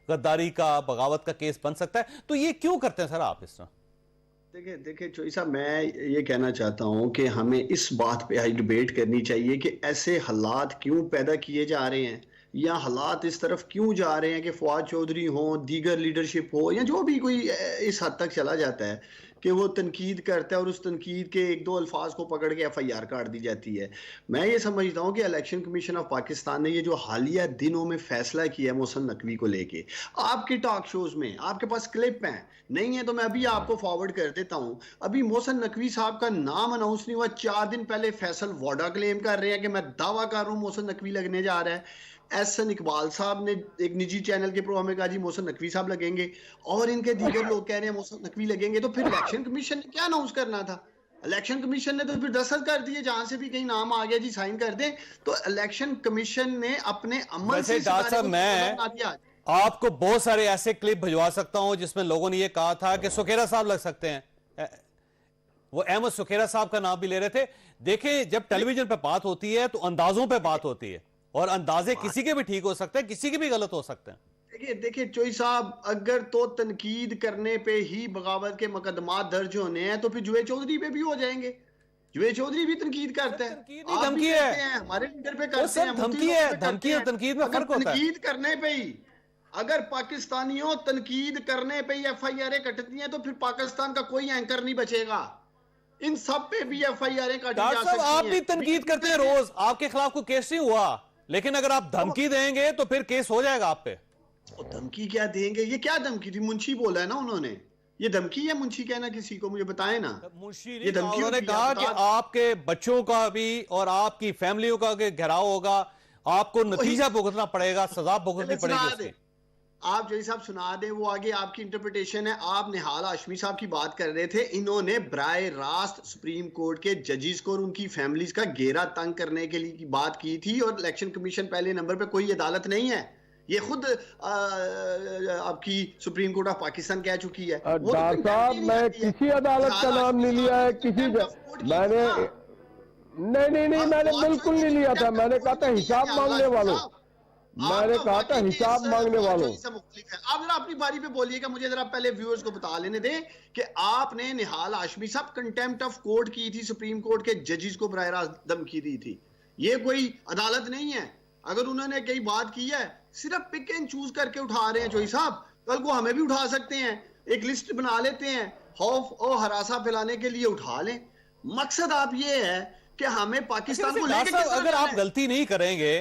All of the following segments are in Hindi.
गद्दारी का, बगावत का केस बन सकता है। तो ये क्यों करते हैं सर आप इस तरह? देखिए देखिए चोई साहब, मैं ये कहना चाहता हूं कि हमें इस बात पे डिबेट करनी चाहिए कि ऐसे हालात क्यों पैदा किए जा रहे हैं, या हालात इस तरफ क्यों जा रहे हैं कि फवाद चौधरी हो, दीगर लीडरशिप हो, या जो भी कोई इस हद तक चला जाता है कि वो तनकीद करता है और उस तनकीद के एक दो अल्फाज को पकड़ के एफआईआर काट दी जाती है। मैं ये समझता हूँ कि इलेक्शन कमीशन ऑफ पाकिस्तान ने ये जो हालिया दिनों में फैसला किया है मोहसिन नकवी को लेके, आपके टॉक शोज में आपके पास क्लिप हैं, नहीं है तो मैं अभी आपको फॉरवर्ड कर देता हूं। अभी मोहसिन नकवी साहब का नाम अनाउंस नहीं हुआ, 4 दिन पहले फैसल वोडा क्लेम कर रहे हैं कि मैं दावा कर रहा हूं मोहसिन नकवी लगने जा रहा है। एहसन इकबाल साहब ने एक निजी चैनल के प्रोग्राम में कहा जी मोहसिन नकवी साहब लगेंगे, और इनके दीगर लोग कह रहे हैं मोहसिन नकवी लगेंगे। तो फिर इलेक्शन कमीशन ने क्या अनाउंस करना था? इलेक्शन कमीशन ने तो फिर दस्तखत कर दिए, जहां से भी कहीं नाम आ गया जी साइन कर दें। तो इलेक्शन कमीशन ने अपने अमल से डॉक्टर साहब, मैं आपको बहुत सारे ऐसे क्लिप भिजवा सकता हूं जिसमें लोगों ने यह कहा था कि सुखेरा साहब लग सकते हैं। वो अहमद सुखेरा साहब का नाम भी ले रहे थे। देखें, जब टेलीविजन पे बात होती है तो अंदाजों पे बात होती है, और अंदाजे किसी के भी ठीक हो सकते हैं, किसी के भी गलत हो सकते हैं। देखिए देखिए चोई साहब, अगर तो तनकीद करने पे ही बगावत के मुकदमात दर्ज होने हैं तो फिर जुवेद चौधरी पे भी हो जाएंगे। जुवेद चौधरी भी तनकीद करते हैं, आप भी करते हैं, हमारे लीडर पे करते हैं, धमकी है, धमकी और तनकीद में फर्क होता है। तनकीद करने पे ही, अगर पाकिस्तानियों तनकीद करने पे ही एफआईआर कटती हैं तो फिर पाकिस्तान का कोई एंकर नहीं बचेगा। इन सब पे भी एफआईआर काटी जा सकती है। आप भी तनकीद करते हैं रोज, आपके खिलाफ कोई केस नहीं हुआ, लेकिन अगर आप धमकी देंगे तो फिर केस हो जाएगा आप पे। धमकी क्या देंगे? ये क्या धमकी थी? मुंशी बोला है ना उन्होंने, ये धमकी है मुंशी कहना किसी को? मुझे बताएं ना। मुंशी ये धमकी, उन्होंने कहा कि आपके बच्चों का भी और आपकी फैमिलियों का घेराव होगा, आपको नतीजा भुगतना पड़ेगा, सजा भुगतनी पड़ेगी। आप जैसे साहब सुना दे, वो आगे आपकी इंटरप्रिटेशन है। आप निहाल हाशमी साहब की बात कर रहे थे, इन्होंने बराए रास्त सुप्रीम कोर्ट के जजेस को और उनकी फैमिलीज का घेरा तंग करने के लिए की बात की थी, और इलेक्शन कमीशन पहले नंबर पे कोई अदालत नहीं है, ये खुद आपकी सुप्रीम कोर्ट ऑफ पाकिस्तान कह चुकी है। डॉक्टर साहब, मैं किसी अदालत का नाम नहीं लिया है, किसी मैंने नहीं मैंने बिल्कुल नहीं लिया था। मैंने कहा था हिसाब मांगने वालों, मैंने कहा था हिसाब मांगने वालों। आप जरा अपनी बारी पे बोलिएगा, मुझे जरा पहले व्यूअर्स को बता लेने दें कि आपने निहाल हाशमी साहब कंटेम्प्ट ऑफ कोर्ट की थी, सुप्रीम कोर्ट के जजेस को बराह रास्त धमकी दी थी। ये कोई अदालत नहीं है। अगर उन्होंने कई बात की है, सिर्फ पिक एंड चूज करके उठा रहे हैं चोई साहब, कल को हमें भी उठा सकते हैं। एक लिस्ट बना लेते हैं, खौफ और हरासा फैलाने के लिए उठा लें। मकसद आप ये है कि हमें पाकिस्तान को लेकर, अगर आप गलती नहीं करेंगे,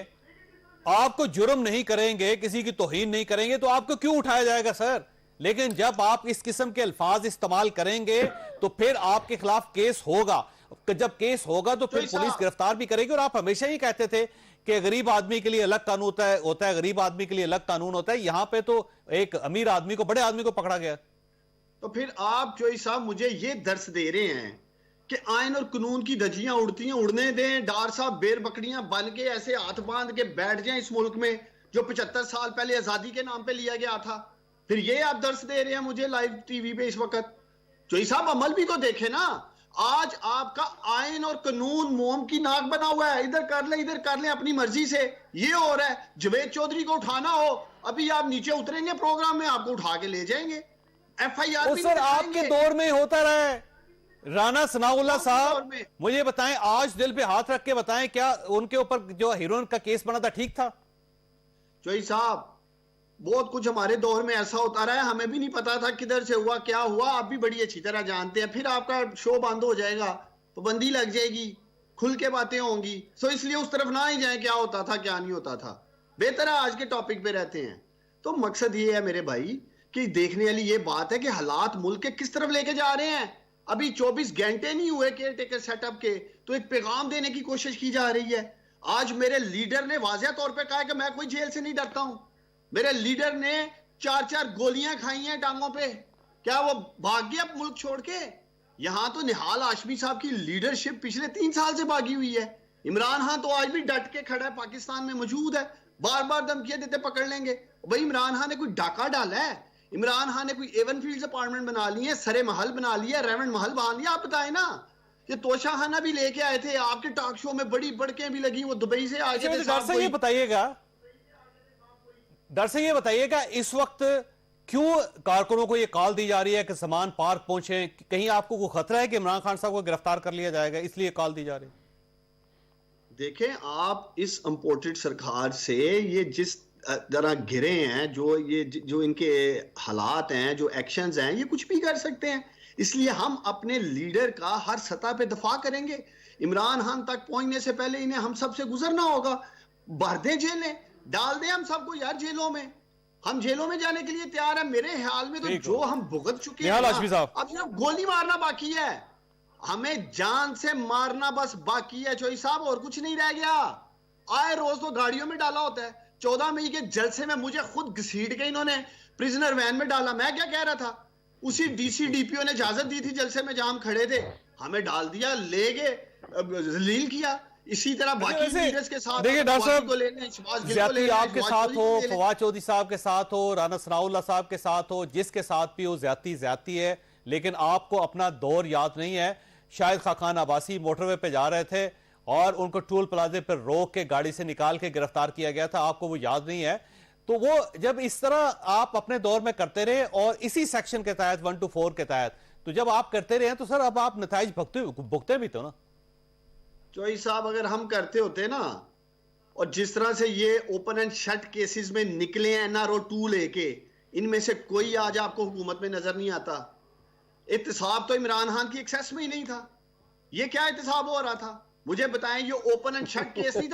आपको जुर्म नहीं करेंगे, किसी की तौहीन नहीं करेंगे, तो आपको क्यों उठाया जाएगा सर? लेकिन जब आप इस किस्म के अल्फाज इस्तेमाल करेंगे तो फिर आपके खिलाफ केस होगा। जब केस होगा तो फिर पुलिस गिरफ्तार भी करेगी। और आप हमेशा ही कहते थे कि गरीब आदमी के लिए अलग कानून होता है, गरीब आदमी के लिए अलग कानून होता है। यहां पे तो एक अमीर आदमी को, बड़े आदमी को पकड़ा गया। तो फिर आप चोई साहब मुझे ये दर्श दे रहे हैं कि आयन और कानून की धज्जियां उड़ती हैं, उड़ने दें। डार साहब बेर बकरियां बन के ऐसे हाथ बांध के बैठ जाएं इस मुल्क में जो 75 साल पहले आजादी के नाम पे लिया गया था। फिर ये आप दर्श दे रहे हैं मुझे लाइव टीवी पे इस वक्त। चोई साहब अमल भी तो देखे ना। आज आपका आयन और कानून मोम की नाक बना हुआ है, इधर कर ले इधर कर ले अपनी मर्जी से। ये हो रहा है, जवेद चौधरी को उठाना हो, अभी आप नीचे उतरेंगे प्रोग्राम में, आपको उठा के ले जाएंगे। एफआईआर भी सर आपके दौर में होता रहा है। राना सनाउल्लाह साहब, मुझे बताएं, आज दिल पे हाथ रख के बताएं, क्या उनके ऊपर जो हीरोइन का केस बना था ठीक था? चोई साहब बहुत कुछ हमारे दौर में ऐसा होता रहा है, हमें भी नहीं पता था किधर से हुआ क्या हुआ, आप भी बड़ी अच्छी तरह जानते हैं। फिर आपका शो बंद हो जाएगा, पाबंदी लग जाएगी, खुल के बातें होंगी। सो इसलिए उस तरफ ना ही जाए, क्या होता था क्या नहीं होता था। बेहतर है आज के टॉपिक पे रहते हैं। तो मकसद ये है मेरे भाई कि देखने वाली ये बात है कि हालात मुल्क के किस तरफ लेके जा रहे हैं। अभी 24 घंटे नहीं हुए केयर टेकर सेटअप के, तो एक पैगाम देने की कोशिश की जा रही है। आज मेरे लीडर ने वाज़ेह तौर पे कहा कि मैं कोई जेल से नहीं डरता हूं। मेरे लीडर ने 4-4 गोलियां खाई हैं टांगों पे, क्या वो भाग गया मुल्क छोड़ के? यहां तो निहाल हाशमी साहब की लीडरशिप पिछले 3 साल से भागी हुई है। इमरान खान तो आज भी डट के खड़ा है, पाकिस्तान में मौजूद है, बार बार धमकियां देते पकड़ लेंगे। भाई इमरान खान ने कोई डाका डाला है? इमरान खान ने कोई एवन फील्ड्स अपार्टमेंट बना लिए, सरे महल बना लिया, रेवंड महल बना लिया? आप बताएं ना। ये तोशा खाना भी लेके आए थे आपके टॉक शो में, बड़ी बड़कें भी लगी, वो दुबई से आ गए थे। बताइएगा डर से ये बताइएगा इस वक्त क्यों कारकुनों को ये कॉल दी जा रही है कि समान पार्क पहुंचे? कहीं आपको कोई खतरा है कि इमरान खान साहब को गिरफ्तार कर लिया जाएगा, इसलिए कॉल दी जा रही है? देखें, आप इस इंपोर्टेड सरकार से ये जिस तरह घिरे हैं, जो इनके हालात हैं, जो एक्शंस हैं, ये कुछ भी कर सकते हैं। इसलिए हम अपने लीडर का हर सतह पे दफा करेंगे। इमरान खान तक पहुंचने से पहले इन्हें हम सबसे गुजरना होगा। भर दे जेलें, डाल दे हम सबको यार जेलों में। हम जेलों में जाने के लिए तैयार हैं। मेरे ख्याल में तो जो हम भुगत चुके हैं ना, अब सिर्फ गोली मारना बाकी है। हमें जान से मारना बस बाकी है चौधरी साहब, और कुछ नहीं रह गया। आए रोज तो गाड़ियों में डाला होता है। 14 मई के जलसे में मुझे खुद घसीट के इन्होंने प्रिजनर वैन में डाला। मैं क्या कह रहा था? उसी डीसी डीपीओ ने इजाजत दी थी जलसे में जहां हम खड़े थे, हमें डाल दिया, ले गए, जलील किया। इसी तरह बाकी लीडर्स के साथ देखिए डॉक्टर साहब, ज्यादती आपके साथ हो, फवाद चौधरी साहब के साथ हो, राना सनाउल्लाह साहब के साथ हो, जिसके साथ भी हो, ज्यादती है। लेकिन आपको अपना दौर याद नहीं है। शाहिद खाकान अब्बासी मोटरवे पे जा रहे थे और उनको टोल प्लाजे पर रोक के गाड़ी से निकाल के गिरफ्तार किया गया था, आपको वो याद नहीं है? तो वो जब इस तरह आप अपने दौर में करते रहे और इसी सेक्शन के तहत 1 to 4 के तहत, तो जब आप करते रहे तो सर अब आप नताइज भुगते भी तो ना। चौधरी साहब, अगर हम करते होते ना, और जिस तरह से ये ओपन एंड शट केसेस में निकले हैं NRO 2 लेके, इनमें से कोई आज आपको हुकूमत में नजर नहीं आता। एहतसाब तो इमरान खान की एक्सेस में ही नहीं था। ये क्या एहतसाब हो रहा था? मुझे बताएं, ये ओपन एंड शट केस नहीं था।